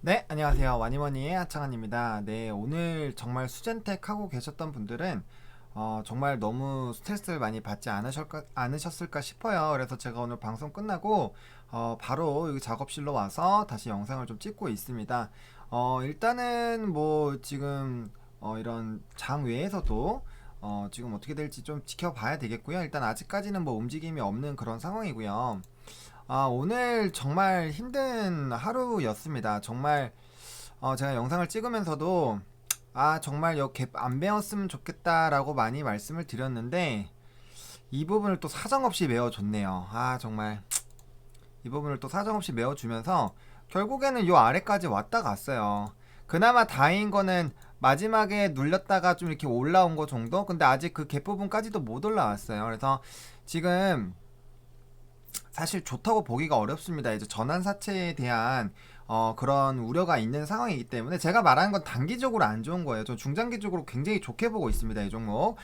네, 안녕하세요. 와니머니의 하창환입니다. 네, 오늘 정말 수젠텍 하고 계셨던 분들은 정말 너무 스트레스를 많이 받지 않으셨을까 싶어요. 그래서 제가 오늘 방송 끝나고 바로 여기 작업실로 와서 다시 영상을 좀 찍고 있습니다. 일단은 뭐 지금 이런 장 외에서도 지금 어떻게 될지 좀 지켜봐야 되겠고요. 일단 아직까지는 뭐 움직임이 없는 그런 상황이고요. 오늘 정말 힘든 하루였습니다. 정말 제가 영상을 찍으면서도 정말 갭 안 배웠으면 좋겠다라고 많이 말씀을 드렸는데 이 부분을 또 사정없이 메워줬네요. 정말 이 부분을 또 사정없이 메워주면서 결국에는 요 아래까지 왔다 갔어요. 그나마 다행인 거는 마지막에 눌렸다가 좀 이렇게 올라온 거 정도? 근데 아직 그 갭 부분까지도 못 올라왔어요. 그래서 지금 사실 좋다고 보기가 어렵습니다. 이제 전환사채에 대한 그런 우려가 있는 상황이기 때문에 제가 말하는 건 단기적으로 안 좋은 거예요. 저 중장기적으로 굉장히 좋게 보고 있습니다. 이 종목.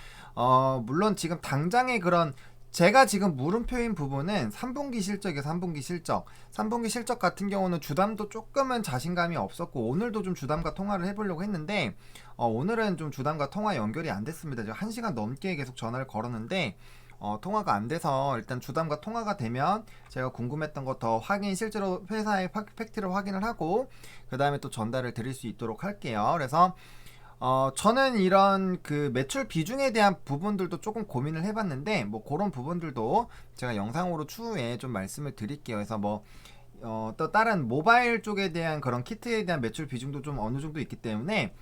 물론 지금 당장의 그런 제가 지금 물음표인 부분은 3분기 실적이에요. 3분기 실적. 3분기 실적 같은 경우는 주담도 조금은 자신감이 없었고 오늘도 좀 주담과 통화를 해보려고 했는데 오늘은 좀 주담과 통화 연결이 안 됐습니다. 제가 1시간 넘게 계속 전화를 걸었는데 통화가 안 돼서 일단 주담과 통화가 되면 제가 궁금했던 거 더 실제로 회사의 팩트를 확인을 하고 그 다음에 또 전달을 드릴 수 있도록 할게요. 그래서 저는 이런 그 매출 비중에 대한 부분들도 조금 고민을 해봤는데 뭐 그런 부분들도 제가 영상으로 추후에 좀 말씀을 드릴게요. 그래서 뭐 또 다른 모바일 쪽에 대한 그런 키트에 대한 매출 비중도 좀 어느 정도 있기 때문에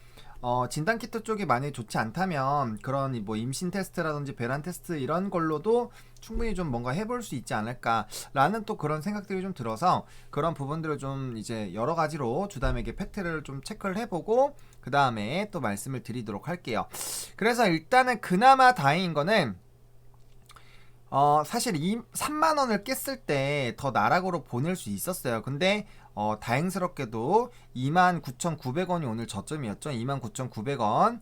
진단 키트 쪽이 많이 좋지 않다면 그런 뭐 임신 테스트라든지 배란 테스트 이런 걸로도 충분히 좀 뭔가 해볼 수 있지 않을까라는 또 그런 생각들이 좀 들어서 그런 부분들을 좀 이제 여러 가지로 주담에게 팩트를 좀 체크를 해보고 그 다음에 또 말씀을 드리도록 할게요. 그래서 일단은 그나마 다행인 거는 사실 3만원을 깼을 때 더 나락으로 보낼 수 있었어요. 근데 다행스럽게도 29,900원이 오늘 저점이었죠. 29,900원.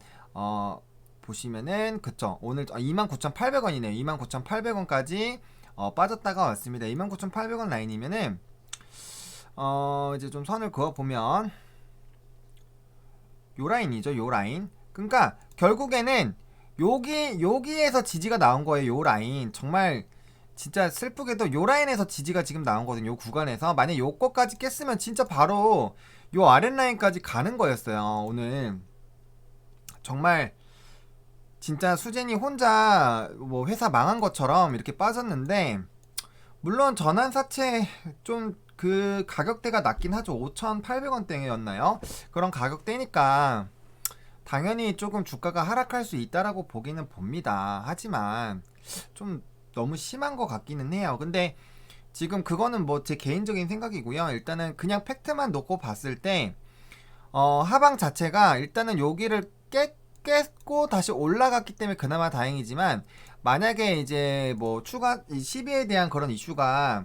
보시면은 그쵸. 오늘 29,800원이네요. 29,800원까지 빠졌다가 왔습니다. 29,800원 라인이면은 이제 좀 선을 그어 보면 요 라인이죠. 요 라인. 그러니까 결국에는 여기에서 지지가 나온 거예요. 요 라인. 정말 진짜 슬프게도 요 라인에서 지지가 지금 나온 거거든요. 요 구간에서 만약 요거까지 깼으면 진짜 바로 요 아랫라인까지 가는 거였어요. 오늘 정말 진짜 수젠이 혼자 뭐 회사 망한 것처럼 이렇게 빠졌는데 물론 전환사채 좀 그 가격대가 낮긴 하죠. 5,800원대였나요? 그런 가격대니까 당연히 조금 주가가 하락할 수 있다라고 보기는 봅니다. 하지만 좀 너무 심한 것 같기는 해요. 근데 지금 그거는 뭐 제 개인적인 생각이고요. 일단은 그냥 팩트만 놓고 봤을 때 하방 자체가 일단은 여기를 깼고 다시 올라갔기 때문에 그나마 다행이지만 만약에 이제 뭐 추가 시비에 대한 그런 이슈가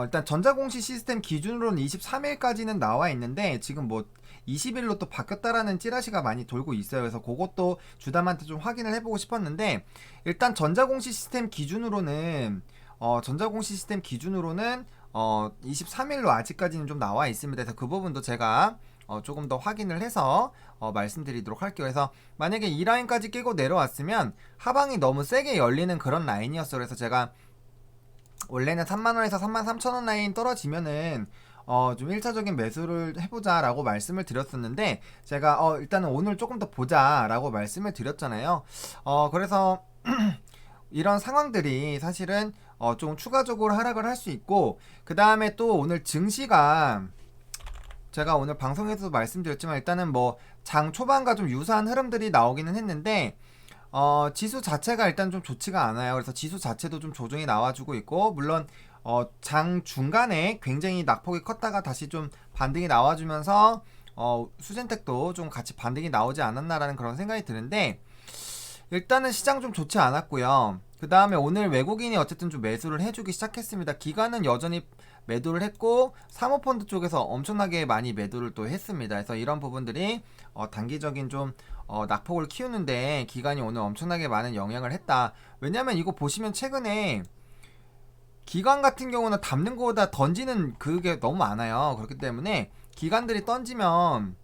일단 전자공시 시스템 기준으로는 23일까지는 나와 있는데 지금 뭐 20일로 또 바뀌었다라는 찌라시가 많이 돌고 있어요. 그래서 그것도 주담한테 좀 확인을 해보고 싶었는데 일단 전자공시 시스템 기준으로는 23일로 아직까지는 좀 나와 있습니다. 그래서 그 부분도 제가 조금 더 확인을 해서 말씀드리도록 할게요. 그래서 만약에 이 라인까지 깨고 내려왔으면 하방이 너무 세게 열리는 그런 라인이었어요. 그래서 제가 원래는 3만원에서 33,000원 라인 떨어지면은 좀 1차적인 매수를 해보자 라고 말씀을 드렸었는데 제가 일단은 오늘 조금 더 보자 라고 말씀을 드렸잖아요. 그래서 이런 상황들이 사실은 좀 추가적으로 하락을 할 수 있고 그 다음에 또 오늘 증시가 제가 오늘 방송에서도 말씀드렸지만 일단은 뭐 장 초반과 좀 유사한 흐름들이 나오기는 했는데 지수 자체가 일단 좀 좋지가 않아요. 그래서 지수 자체도 좀 조정이 나와주고 있고 물론 장 중간에 굉장히 낙폭이 컸다가 다시 좀 반등이 나와주면서 수젠텍도 좀 같이 반등이 나오지 않았나라는 그런 생각이 드는데 일단은 시장 좀 좋지 않았고요. 그 다음에 오늘 외국인이 어쨌든 좀 매수를 해주기 시작했습니다. 기관은 여전히 매도를 했고 사모펀드 쪽에서 엄청나게 많이 매도를 또 했습니다. 그래서 이런 부분들이 단기적인 좀 낙폭을 키우는데 기관이 오늘 엄청나게 많은 영향을 했다. 왜냐면 이거 보시면 최근에 기관 같은 경우는 담는 것보다 던지는 그게 너무 많아요. 그렇기 때문에 기관들이 던지면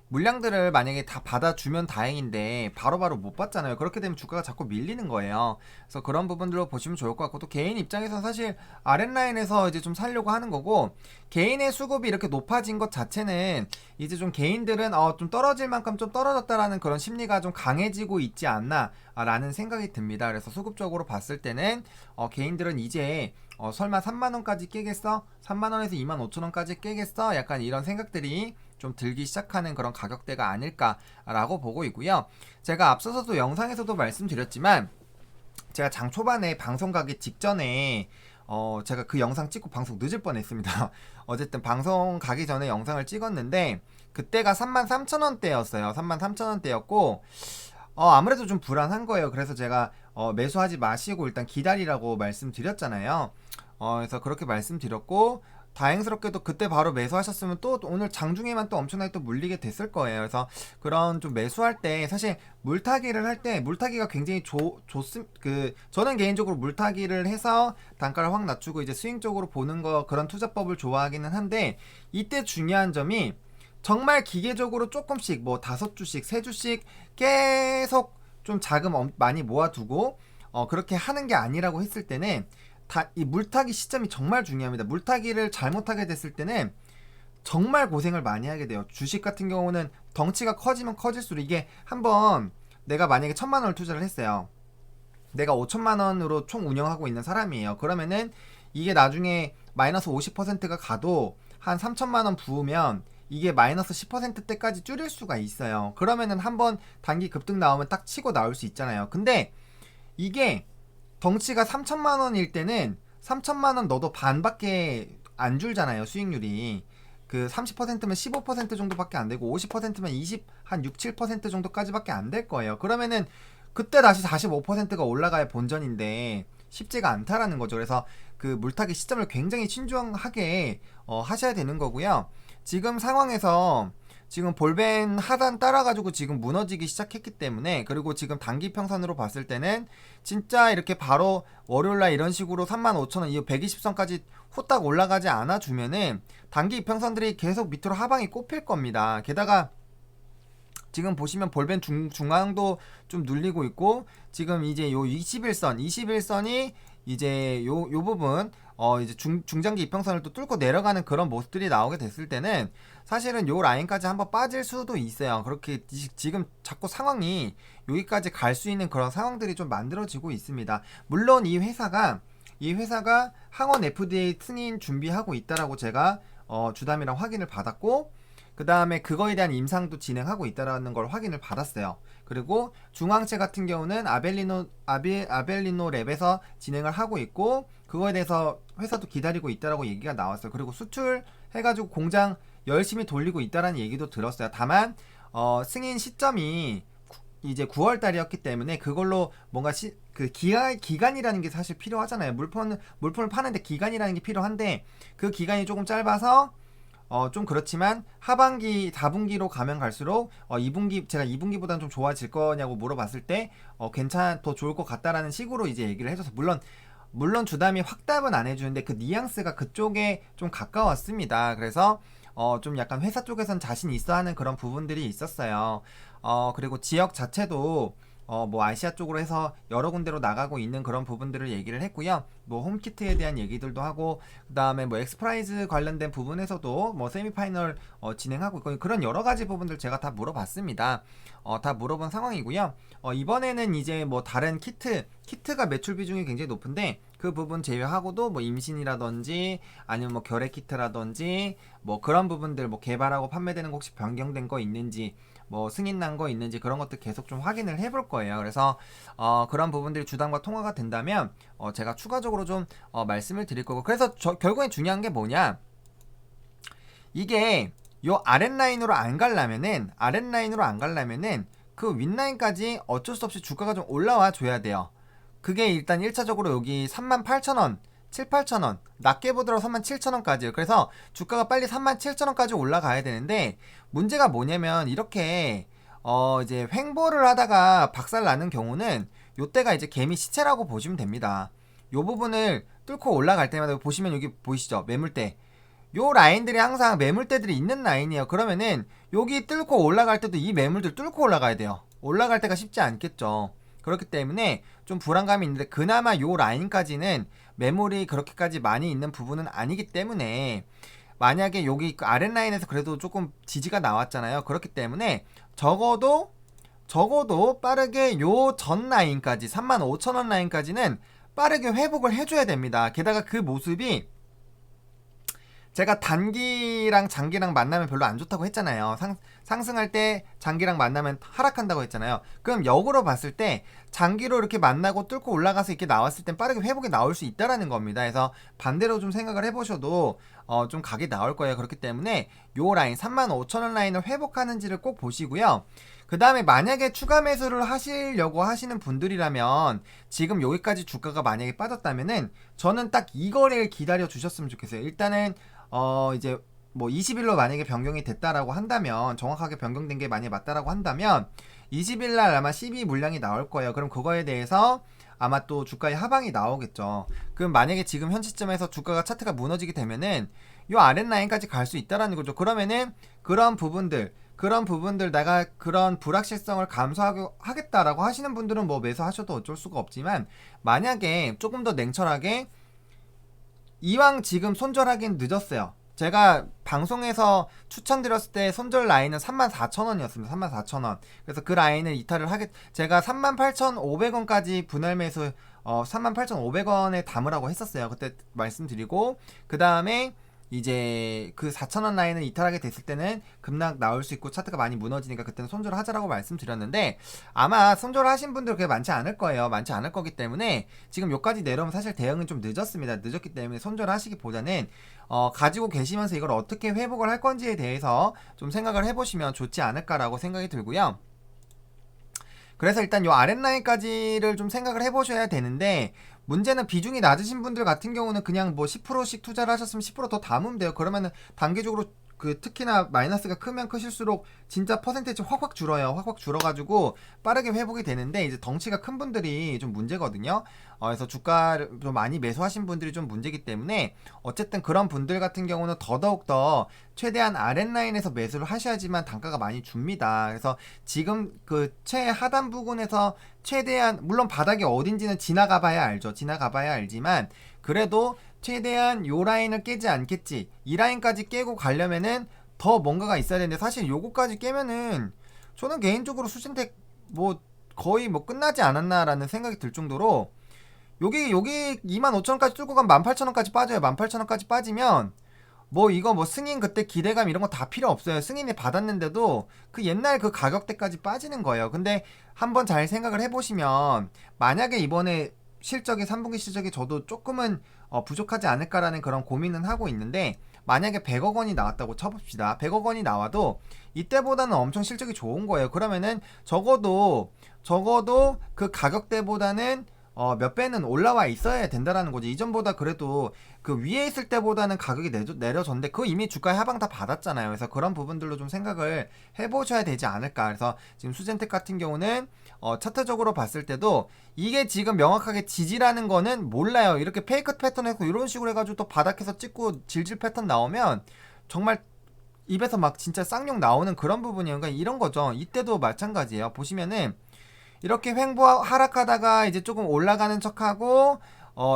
물량들을 만약에 다 받아주면 다행인데 바로바로 못 받잖아요. 그렇게 되면 주가가 자꾸 밀리는 거예요. 그래서 그런 부분들로 보시면 좋을 것 같고, 또 개인 입장에서는 사실 아랫라인에서 이제 좀 살려고 하는 거고, 개인의 수급이 이렇게 높아진 것 자체는 이제 좀 개인들은 좀 떨어질 만큼 좀 떨어졌다라는 그런 심리가 좀 강해지고 있지 않나 라는 생각이 듭니다. 그래서 수급적으로 봤을 때는 개인들은 이제 설마 3만원까지 깨겠어? 3만원에서 25,000원까지 깨겠어? 약간 이런 생각들이 좀 들기 시작하는 그런 가격대가 아닐까라고 보고 있고요. 제가 앞서서도 영상에서도 말씀드렸지만, 제가 장 초반에 방송 가기 직전에 제가 그 영상 찍고 방송 늦을 뻔했습니다. 어쨌든 방송 가기 전에 영상을 찍었는데 그때가 33,000원대였어요. 33,000원대였고 아무래도 좀 불안한 거예요. 그래서 제가 매수하지 마시고 일단 기다리라고 말씀드렸잖아요. 그래서 그렇게 말씀드렸고, 다행스럽게도 그때 바로 매수하셨으면 또 오늘 장중에만 또 엄청나게 또 물리게 됐을 거예요. 그래서 그런 좀 매수할 때 사실 물타기를 할 때 물타기가 굉장히 저는 개인적으로 물타기를 해서 단가를 확 낮추고 이제 스윙 쪽으로 보는 거, 그런 투자법을 좋아하기는 한데, 이때 중요한 점이 정말 기계적으로 조금씩 뭐 5주씩 3주씩 계속 좀 자금 많이 모아두고 그렇게 하는 게 아니라고 했을 때는 이 물타기 시점이 정말 중요합니다. 물타기를 잘못하게 됐을 때는 정말 고생을 많이 하게 돼요. 주식 같은 경우는 덩치가 커지면 커질수록, 이게 한번 내가 만약에 1,000만원을 투자를 했어요. 내가 5천만원으로 총 운영하고 있는 사람이에요. 그러면은 이게 나중에 마이너스 50%가 가도 한 3천만원 부으면 이게 마이너스 10%대까지 줄일 수가 있어요. 그러면은 한번 단기 급등 나오면 딱 치고 나올 수 있잖아요. 근데 이게 덩치가 3천만원일 때는 3천만원 넣어도 반밖에 안 줄잖아요. 수익률이 그 30%면 15% 정도밖에 안 되고, 50%면 한 6, 7% 정도까지밖에 안 될 거예요. 그러면은 그때 다시 45%가 올라가야 본전인데 쉽지가 않다라는 거죠. 그래서 그 물타기 시점을 굉장히 신중하게 하셔야 되는 거고요. 지금 상황에서 지금 볼벤 하단 따라가지고 지금 무너지기 시작했기 때문에, 그리고 지금 단기 평선으로 봤을 때는 진짜 이렇게 바로 월요일날 이런 식으로 35,000원 이 120선까지 후딱 올라가지 않아주면은 단기 평선들이 계속 밑으로 하방이 꼽힐 겁니다. 게다가 지금 보시면 볼벤 중앙도 좀 눌리고 있고, 지금 이제 요 21선이 이제 요 부분 이제 중장기 이평선을 또 뚫고 내려가는 그런 모습들이 나오게 됐을 때는 사실은 요 라인까지 한번 빠질 수도 있어요. 그렇게 지금 자꾸 상황이 여기까지 갈 수 있는 그런 상황들이 좀 만들어지고 있습니다. 물론 이 회사가 항원 FDA 승인 준비하고 있다라고 제가 주담이랑 확인을 받았고, 그 다음에 그거에 대한 임상도 진행하고 있다라는 걸 확인을 받았어요. 그리고 중앙체 같은 경우는 아벨리노 랩에서 진행을 하고 있고, 그거에 대해서 회사도 기다리고 있다라고 얘기가 나왔어요. 그리고 수출 해가지고 공장 열심히 돌리고 있다라는 얘기도 들었어요. 다만 승인 시점이 이제 9월 달이었기 때문에 그걸로 뭔가 그 기간이라는 게 사실 필요하잖아요. 물품을 파는데 기간이라는 게 필요한데, 그 기간이 조금 짧아서 좀 그렇지만 하반기 4분기로 가면 갈수록 2분기, 제가 2분기보다는 좀 좋아질 거냐고 물어봤을 때 더 좋을 것 같다라는 식으로 이제 얘기를 해줘서, 물론 주담이 확답은 안 해주는데 그 뉘앙스가 그쪽에 좀 가까웠습니다. 그래서 좀 약간 회사 쪽에선 자신 있어 하는 그런 부분들이 있었어요. 그리고 지역 자체도 뭐 아시아 쪽으로 해서 여러 군데로 나가고 있는 그런 부분들을 얘기를 했고요. 뭐 홈키트에 대한 얘기들도 하고, 그 다음에 뭐 엑스프라이즈 관련된 부분에서도 뭐 세미파이널 진행하고 있고, 그런 여러 가지 부분들 제가 다 물어봤습니다. 다 물어본 상황이고요. 이번에는 이제 뭐 다른 키트가 매출 비중이 굉장히 높은데, 그 부분 제외하고도 뭐 임신이라든지 아니면 뭐 결핵 키트라든지 뭐 그런 부분들, 뭐 개발하고 판매되는 거 혹시 변경된 거 있는지, 뭐 승인 난 거 있는지, 그런 것들 계속 좀 확인을 해볼 거예요. 그래서 그런 부분들이 주담과 통화가 된다면 제가 추가적으로 좀 말씀을 드릴 거고, 그래서 결국엔 중요한 게 뭐냐, 이게 요 아랫라인으로 안 가려면은 그 윗라인까지 어쩔 수 없이 주가가 좀 올라와 줘야 돼요. 그게 일단 1차적으로 여기 38,000원 7, 8천원, 낮게 보더라도 37,000원까지요. 그래서 주가가 빨리 37,000원까지 올라가야 되는데, 문제가 뭐냐면 이렇게 이제 횡보를 하다가 박살 나는 경우는 요때가 이제 개미 시체라고 보시면 됩니다. 요 부분을 뚫고 올라갈 때마다 보시면 여기 보이시죠? 매물대 요 라인들이 항상 매물대들이 있는 라인이에요. 그러면은 여기 뚫고 올라갈 때도 이 매물들 뚫고 올라가야 돼요. 올라갈 때가 쉽지 않겠죠. 그렇기 때문에 좀 불안감이 있는데 그나마 요 라인까지는 매물이 그렇게까지 많이 있는 부분은 아니기 때문에 만약에 여기 그 아랫라인에서 그래도 조금 지지가 나왔잖아요. 그렇기 때문에 적어도 빠르게 요 전 라인까지 35,000원 라인까지는 빠르게 회복을 해줘야 됩니다. 게다가 그 모습이 제가 단기랑 장기랑 만나면 별로 안 좋다고 했잖아요. 상승할 때 장기랑 만나면 하락한다고 했잖아요. 그럼 역으로 봤을 때 장기로 이렇게 만나고 뚫고 올라가서 이렇게 나왔을 땐 빠르게 회복이 나올 수 있다라는 겁니다. 그래서 반대로 좀 생각을 해보셔도 좀 각이 나올 거예요. 그렇기 때문에 요 라인 35,000원 라인을 회복하는지를 꼭 보시고요. 그 다음에 만약에 추가 매수를 하시려고 하시는 분들이라면 지금 여기까지 주가가 만약에 빠졌다면은 저는 딱 이 거래를 기다려 주셨으면 좋겠어요. 일단은 이제 뭐 20일로 만약에 변경이 됐다라고 한다면 정확하게 변경된 게 만약에 맞다라고 한다면 20일 날 아마 12 물량이 나올 거예요. 그럼 그거에 대해서 아마 또 주가의 하방이 나오겠죠. 그럼 만약에 지금 현 시점에서 주가가 차트가 무너지게 되면은 요 아랫라인까지 갈 수 있다라는 거죠. 그러면은 그런 부분들 내가 그런 불확실성을 감수하겠다라고 하시는 분들은 뭐 매수하셔도 어쩔 수가 없지만 만약에 조금 더 냉철하게 이왕 지금 손절하긴 늦었어요. 제가 방송에서 추천드렸을 때 손절 라인은 34,000원이었습니다. 34,000원. 그래서 그 라인을 이탈을 제가 38,500원까지 분할 매수 38,500원에 담으라고 했었어요. 그때 말씀드리고 그 다음에 이제 그 4,000원 라인을 이탈하게 됐을 때는 급락 나올 수 있고 차트가 많이 무너지니까 그때는 손절을 하자라고 말씀드렸는데 아마 손절을 하신 분들 그렇게 많지 않을 거예요. 많지 않을 거기 때문에 지금 여기까지 내려오면 사실 대응은 좀 늦었습니다. 늦었기 때문에 손절을 하시기보다는 가지고 계시면서 이걸 어떻게 회복을 할 건지에 대해서 좀 생각을 해보시면 좋지 않을까라고 생각이 들고요. 그래서 일단 요 아랫라인까지를 좀 생각을 해보셔야 되는데 문제는 비중이 낮으신 분들 같은 경우는 그냥 뭐 10%씩 투자를 하셨으면 10%더 담으면 돼요. 그러면은 단기적으로 그 특히나 마이너스가 크면 크실수록 진짜 퍼센테이지 확확 줄어요. 확확 줄어가지고 빠르게 회복이 되는데 이제 덩치가 큰 분들이 좀 문제거든요. 그래서 주가를 좀 많이 매수하신 분들이 좀 문제기 때문에 어쨌든 그런 분들 같은 경우는 더더욱더 최대한 아랫라인에서 매수를 하셔야지만 단가가 많이 줍니다. 그래서 지금 그 최하단 부분에서 최대한 물론 바닥이 어딘지는 지나가 봐야 알죠. 지나가 봐야 알지만 그래도 최대한 요 라인을 깨지 않겠지. 이 라인까지 깨고 가려면은 더 뭔가가 있어야 되는데 사실 요거까지 깨면은 저는 개인적으로 수신택 뭐 거의 뭐 끝나지 않았나라는 생각이 들 정도로 여기 25,000원까지 뚫고 가면 18,000원까지 빠져요. 18,000원까지 빠지면 뭐 이거 뭐 승인 그때 기대감 이런 거 다 필요 없어요. 승인이 받았는데도 그 옛날 그 가격대까지 빠지는 거예요. 근데 한번 잘 생각을 해보시면 만약에 이번에 실적이 3분기 실적이 저도 조금은 부족하지 않을까라는 그런 고민은 하고 있는데 만약에 100억 원이 나왔다고 쳐봅시다. 100억 원이 나와도 이때보다는 엄청 실적이 좋은 거예요. 그러면은 적어도 그 가격대보다는 몇 배는 올라와 있어야 된다라는 거지. 이전보다 그래도 그 위에 있을 때보다는 가격이 내려졌는데 그 이미 주가의 하방 다 받았잖아요. 그래서 그런 부분들로 좀 생각을 해보셔야 되지 않을까. 그래서 지금 수젠텍 같은 경우는 차트적으로 봤을 때도 이게 지금 명확하게 지지라는 거는 몰라요. 이렇게 페이크 패턴 해서 이런 식으로 해가지고 또 바닥에서 찍고 질질 패턴 나오면 정말 입에서 막 진짜 쌍욕 나오는 그런 부분이에요. 그러니까 이런 거죠. 이때도 마찬가지예요. 보시면은 이렇게 횡보 하락하다가 이제 조금 올라가는 척하고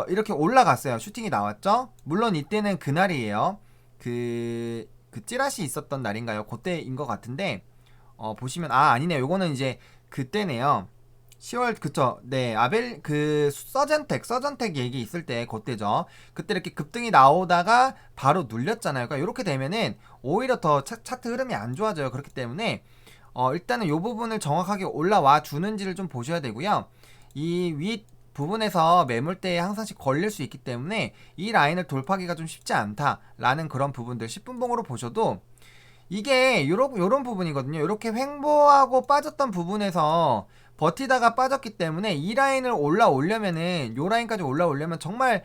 이렇게 올라갔어요. 슈팅이 나왔죠. 물론 이때는 그날이에요. 그 찌라시 있었던 날인가요? 그때인 것 같은데 보시면 아니네요. 요거는 이제 그때네요. 10월 그쵸. 네, 아벨 그 서전텍 얘기 있을 때 그때죠. 그때 이렇게 급등이 나오다가 바로 눌렸잖아요. 그러니까 이렇게 되면은 오히려 더 차트 흐름이 안 좋아져요. 그렇기 때문에 일단은 요 부분을 정확하게 올라와 주는지를 좀 보셔야 되고요. 이 윗 부분에서 매물대에 항상씩 걸릴 수 있기 때문에 이 라인을 돌파하기가 좀 쉽지 않다라는 그런 부분들 10분봉으로 보셔도 이게 요런 부분이거든요. 이렇게 횡보하고 빠졌던 부분에서 버티다가 빠졌기 때문에 이 라인을 올라오려면은 요 라인까지 올라오려면 정말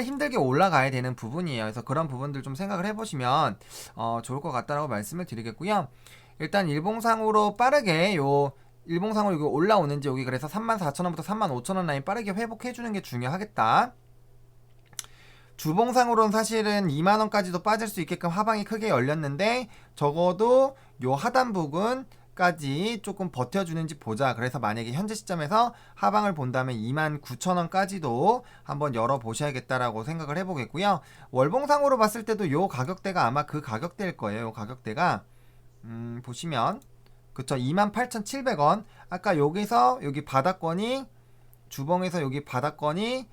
힘들게 올라가야 되는 부분이에요. 그래서 그런 부분들 좀 생각을 해보시면 좋을 것 같다라고 말씀을 드리겠고요. 일단 일봉상으로 빠르게 일봉상으로 이거 올라오는지 여기 그래서 34,000원부터 35,000원 라인 빠르게 회복해주는 게 중요하겠다. 주봉상으로는 사실은 2만원까지도 빠질 수 있게끔 하방이 크게 열렸는데 적어도 요 하단 부분까지 조금 버텨주는지 보자. 그래서 만약에 현재 시점에서 하방을 본다면 29,000원까지도 한번 열어보셔야겠다라고 생각을 해보겠고요. 월봉상으로 봤을 때도 요 가격대가 아마 그 가격대일 거예요. 요 가격대가 보시면 그쵸, 28,700원. 아까 여기서 여기 바닥권이 주봉에서 여기 바닥권이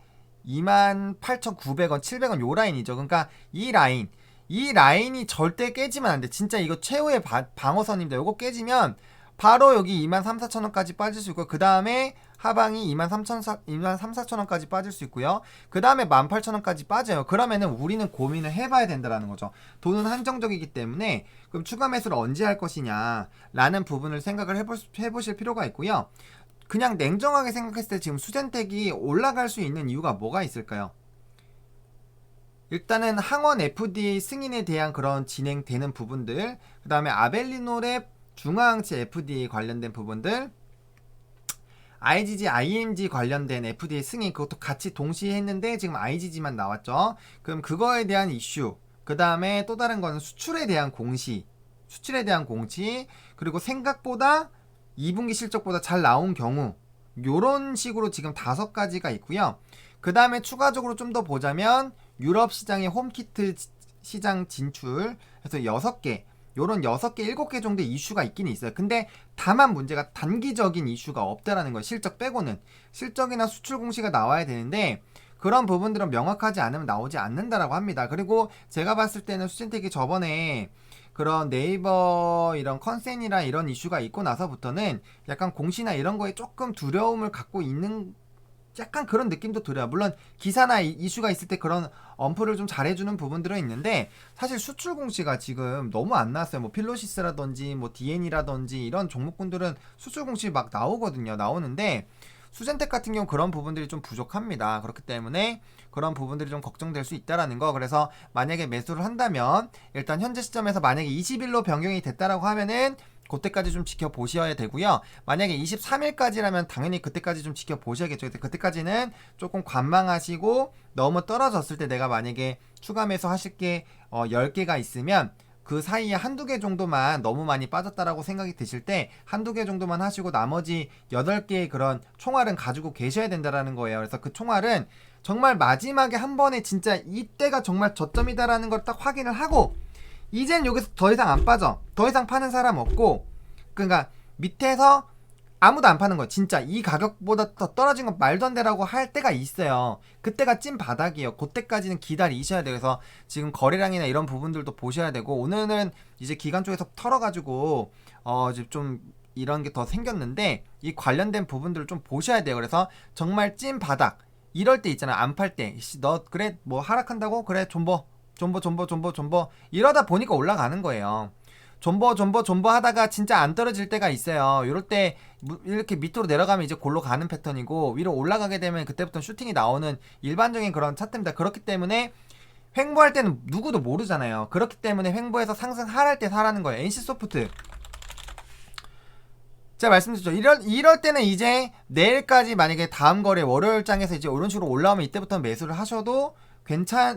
28,900원, 700원 요 라인이죠. 그러니까 이 라인이 절대 깨지면 안 돼. 진짜 이거 최후의 방어선입니다. 요거 깨지면 바로 여기 23,000~24,000원까지 빠질 수 있고, 그 다음에 하방이 23,400원까지 빠질 수 있고요. 그 다음에 18,000원까지 빠져요. 그러면은 우리는 고민을 해봐야 된다라는 거죠. 돈은 한정적이기 때문에 그럼 추가 매수를 언제 할 것이냐 라는 부분을 생각을 해보실 필요가 있고요. 그냥 냉정하게 생각했을 때 지금 수젠텍이 올라갈 수 있는 이유가 뭐가 있을까요? 일단은 항원 FDA 승인에 대한 그런 진행되는 부분들, 그 다음에 아벨리노랩 중화항체 FDA 관련된 부분들, IgG, IMG 관련된 FDA 승인, 그것도 같이 동시에 했는데 지금 IgG만 나왔죠. 그럼 그거에 대한 이슈, 그 다음에 또 다른 거는 수출에 대한 공시, 그리고 생각보다 2분기 실적보다 잘 나온 경우, 요런 식으로 지금 5가지가 있고요. 그 다음에 추가적으로 좀 더 보자면 유럽 시장의 홈키트 시장 진출, 그래서 6개, 요런 6개, 7개 정도의 이슈가 있긴 있어요. 근데 다만 문제가 단기적인 이슈가 없다라는 거예요. 실적 빼고는. 실적이나 수출 공시가 나와야 되는데 그런 부분들은 명확하지 않으면 나오지 않는다라고 합니다. 그리고 제가 봤을 때는 수젠텍이 저번에 그런 네이버 이런 컨센이나 이런 이슈가 있고 나서부터는 약간 공시나 이런 거에 조금 두려움을 갖고 있는 약간 그런 느낌도 들어요. 물론 기사나 이슈가 있을 때 그런 언플을 좀 잘해주는 부분들은 있는데 사실 수출 공시가 지금 너무 안 나왔어요. 뭐 필로시스라든지 뭐 DN이라든지 이런 종목군들은 수출 공시 막 나오거든요. 나오는데 수젠텍 같은 경우 그런 부분들이 좀 부족합니다. 그렇기 때문에 그런 부분들이 좀 걱정될 수 있다라는 거. 그래서 만약에 매수를 한다면 일단 현재 시점에서 만약에 20일로 변경이 됐다라고 하면은 그때까지 좀 지켜보셔야 되고요. 만약에 23일까지라면 당연히 그때까지 좀 지켜보셔야겠죠. 그때까지는 조금 관망하시고 너무 떨어졌을 때 내가 만약에 추가 매수 하실 게 10개가 있으면 그 사이에 한두 개 정도만 너무 많이 빠졌다라고 생각이 드실 때 한두 개 정도만 하시고 나머지 8개의 그런 총알은 가지고 계셔야 된다라는 거예요. 그래서 그 총알은 정말 마지막에 한 번에 진짜 이때가 정말 저점이다라는 걸 딱 확인을 하고 이젠 여기서 더 이상 안 빠져. 더 이상 파는 사람 없고, 그러니까 밑에서 아무도 안 파는 거야. 진짜 이 가격보다 더 떨어진 건 말도 안 되라고 할 때가 있어요. 그때가 찐 바닥이에요. 그때까지는 기다리셔야 돼요. 그래서 지금 거래량이나 이런 부분들도 보셔야 되고, 오늘은 이제 기관 쪽에서 털어가지고 이제 좀 이런 게 더 생겼는데 이 관련된 부분들을 좀 보셔야 돼요. 그래서 정말 찐 바닥 이럴 때 있잖아. 안 팔 때, 너 그래 뭐 하락한다고 그래 존버 이러다 보니까 올라가는 거예요. 존버 하다가 진짜 안 떨어질 때가 있어요. 이럴 때 이렇게 밑으로 내려가면 이제 골로 가는 패턴이고 위로 올라가게 되면 그때부터 슈팅이 나오는 일반적인 그런 차트입니다. 그렇기 때문에 횡보할 때는 누구도 모르잖아요. 그렇기 때문에 횡보해서 상승할 때 사라는 거예요. NC소프트 제가 말씀드렸죠. 이럴 때는 이제 내일까지 만약에 다음 거래 월요일장에서 이제 이런 식으로 올라오면 이때부터 매수를 하셔도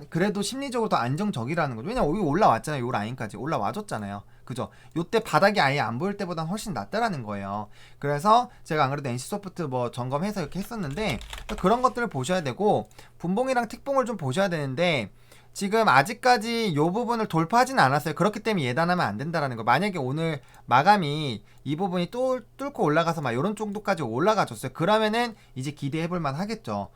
그래도 심리적으로 더 안정적이라는 거죠. 왜냐면 여기 올라왔잖아요. 요 라인까지 올라와줬잖아요. 그죠? 요때 바닥이 아예 안 보일 때보단 훨씬 낫다라는 거예요. 그래서 제가 안 그래도 NC소프트 뭐 점검해서 이렇게 했었는데 그런 것들을 보셔야 되고 분봉이랑 틱봉을 좀 보셔야 되는데 지금 아직까지 요 부분을 돌파하진 않았어요. 그렇기 때문에 예단하면 안 된다라는 거. 만약에 오늘 마감이 이 부분이 또 뚫고 올라가서 막 요런 정도까지 올라가줬어요. 그러면은 이제 기대해볼 만 하겠죠.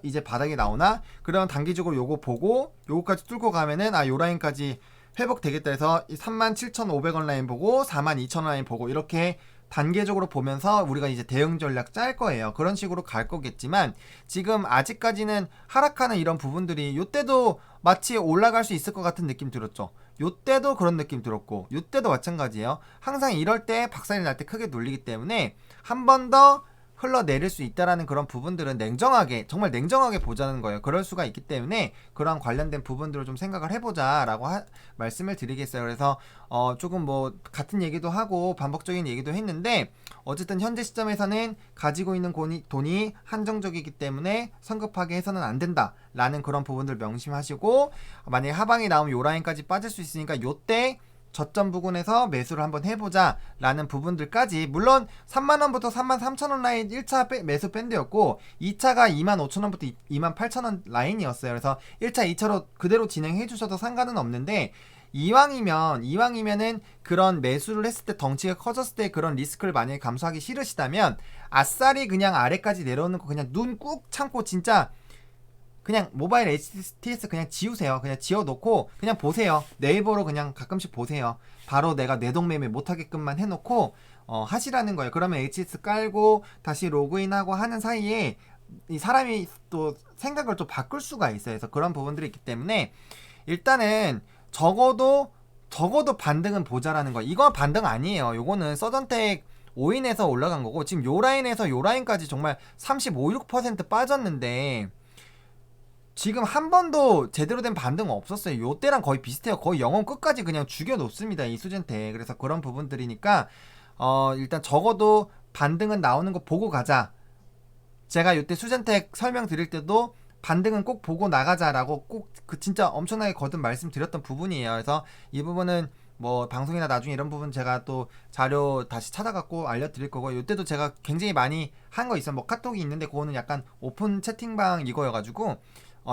이제 바닥이 나오나? 그러면 단기적으로 요거 보고 요거까지 뚫고 가면은 요 라인까지 회복되겠다 해서 37,500원 라인 보고 42,000원 라인 보고 이렇게 단계적으로 보면서 우리가 이제 대응 전략 짤 거예요. 그런 식으로 갈 거겠지만 지금 아직까지는 하락하는 이런 부분들이 요때도 마치 올라갈 수 있을 것 같은 느낌 들었죠. 요때도 그런 느낌 들었고 요때도 마찬가지예요. 항상 이럴 때 박살이 날 때 크게 눌리기 때문에 한 번 더 흘러내릴 수 있다라는 그런 부분들은 냉정하게, 정말 냉정하게 보자는 거예요. 그럴 수가 있기 때문에 그러한 관련된 부분들을 좀 생각을 해보자라고 말씀을 드리겠어요. 그래서 조금 뭐 같은 얘기도 하고 반복적인 얘기도 했는데, 어쨌든 현재 시점에서는 가지고 있는 돈이 한정적이기 때문에 성급하게 해서는 안 된다라는 그런 부분들 명심하시고, 만약에 하방이 나오면 요 라인까지 빠질 수 있으니까 요때 저점 부근에서 매수를 한번 해보자 라는 부분들까지, 물론 3만원부터 33,000원 라인 1차 매수 밴드였고 2차가 25,000원부터 28,000원 라인이었어요. 그래서 1차 2차로 그대로 진행해 주셔도 상관은 없는데, 이왕이면은 그런 매수를 했을 때 덩치가 커졌을 때 그런 리스크를 만약에 감수하기 싫으시다면 아싸리 그냥 아래까지 내려오는 거 그냥 눈 꾹 참고 진짜 그냥 모바일 HTS 그냥 지우세요. 그냥 지워놓고 그냥 보세요. 네이버로 그냥 가끔씩 보세요. 바로 내가 내동매매 못하게끔만 해놓고 하시라는 거예요. 그러면 HTS 깔고 다시 로그인하고 하는 사이에 이 사람이 또 생각을 좀 바꿀 수가 있어요. 그래서 그런 부분들이 있기 때문에 일단은 적어도 반등은 보자라는 거예요. 이건 반등 아니에요. 요거는 서전텍 5인에서 올라간 거고, 지금 요 라인에서 요 라인까지 정말 35, 6% 빠졌는데 지금 한 번도 제대로 된 반등은 없었어요. 요때랑 거의 비슷해요. 거의 영혼 끝까지 그냥 죽여 놓습니다, 이 수젠텍. 그래서 그런 부분들이니까 일단 적어도 반등은 나오는 거 보고 가자. 제가 요때 수젠텍 설명드릴 때도 반등은 꼭 보고 나가자라고 꼭 그 진짜 엄청나게 거듭 말씀드렸던 부분이에요. 그래서 이 부분은 뭐 방송이나 나중에 이런 부분 제가 또 자료 다시 찾아갖고 알려드릴 거고, 이때도 제가 굉장히 많이 한 거 있어요. 뭐 카톡이 있는데 그거는 약간 오픈 채팅방 이거여가지고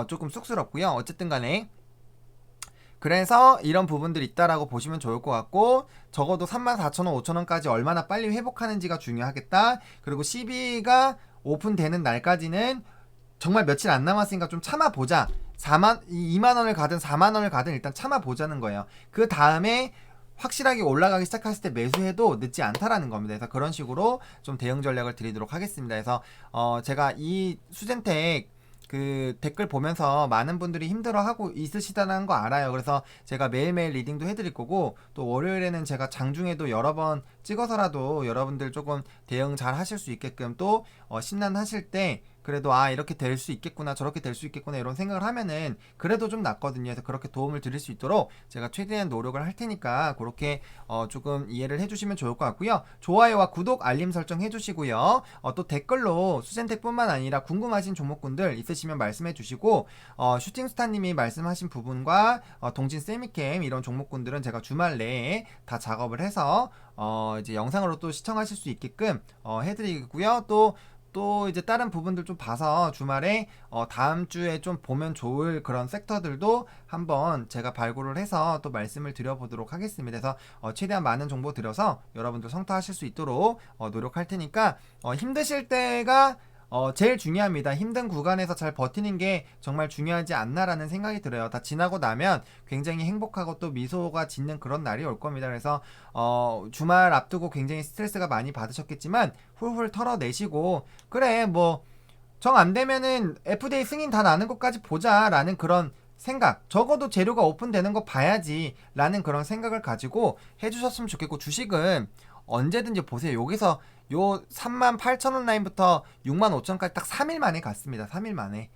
조금 쑥스럽고요. 어쨌든 간에 그래서 이런 부분들이 있다라고 보시면 좋을 것 같고, 적어도 34,000원, 5,000원까지 얼마나 빨리 회복하는지가 중요하겠다. 그리고 CB가 오픈되는 날까지는 정말 며칠 안 남았으니까 좀 참아보자. 2만원을 가든 4만원을 가든 일단 참아보자는 거예요. 그 다음에 확실하게 올라가기 시작했을 때 매수해도 늦지 않다라는 겁니다. 그래서 그런 식으로 좀 대응 전략을 드리도록 하겠습니다. 그래서 제가 이 수젠텍 그 댓글 보면서 많은 분들이 힘들어하고 있으시다는 거 알아요. 그래서 제가 매일매일 리딩도 해드릴 거고, 또 월요일에는 제가 장중에도 여러 번 찍어서라도 여러분들 조금 대응 잘 하실 수 있게끔, 또 심란하실 때 그래도 이렇게 될 수 있겠구나, 저렇게 될 수 있겠구나 이런 생각을 하면은 그래도 좀 낫거든요. 그래서 그렇게 도움을 드릴 수 있도록 제가 최대한 노력을 할 테니까 그렇게 조금 이해를 해주시면 좋을 것 같고요. 좋아요와 구독, 알림 설정 해주시고요. 또 댓글로 수젠텍뿐만 아니라 궁금하신 종목군들 있으시면 말씀해 주시고, 슈팅스타님이 말씀하신 부분과 동진 세미캠 이런 종목군들은 제가 주말 내에 다 작업을 해서 이제 영상으로 또 시청하실 수 있게끔 해드리고요. 또 이제 다른 부분들 좀 봐서 주말에 다음 주에 좀 보면 좋을 그런 섹터들도 한번 제가 발굴을 해서 또 말씀을 드려보도록 하겠습니다. 그래서 최대한 많은 정보 드려서 여러분들 성투하실 수 있도록 노력할 테니까, 힘드실 때가 제일 중요합니다. 힘든 구간에서 잘 버티는 게 정말 중요하지 않나라는 생각이 들어요. 다 지나고 나면 굉장히 행복하고 또 미소가 짓는 그런 날이 올 겁니다. 그래서 주말 앞두고 굉장히 스트레스가 많이 받으셨겠지만 훌훌 털어내시고, 그래 뭐 정 안되면은 FDA 승인 다 나는 것까지 보자라는 그런 생각, 적어도 재료가 오픈되는 거 봐야지 라는 그런 생각을 가지고 해주셨으면 좋겠고, 주식은 언제든지 보세요. 여기서 요 38,000원 라인부터 65,000원까지 딱 3일 만에 갔습니다. 3일 만에.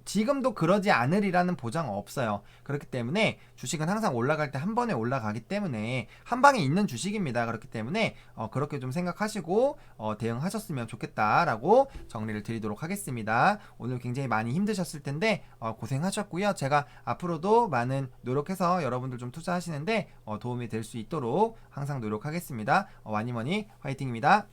지금도 그러지 않으리라는 보장 없어요. 그렇기 때문에 주식은 항상 올라갈 때 한 번에 올라가기 때문에 한 방에 있는 주식입니다. 그렇기 때문에 그렇게 좀 생각하시고 대응하셨으면 좋겠다라고 정리를 드리도록 하겠습니다. 오늘 굉장히 많이 힘드셨을 텐데 고생하셨고요. 제가 앞으로도 많은 노력해서 여러분들 좀 투자하시는데 도움이 될 수 있도록 항상 노력하겠습니다. 와니머니 화이팅입니다.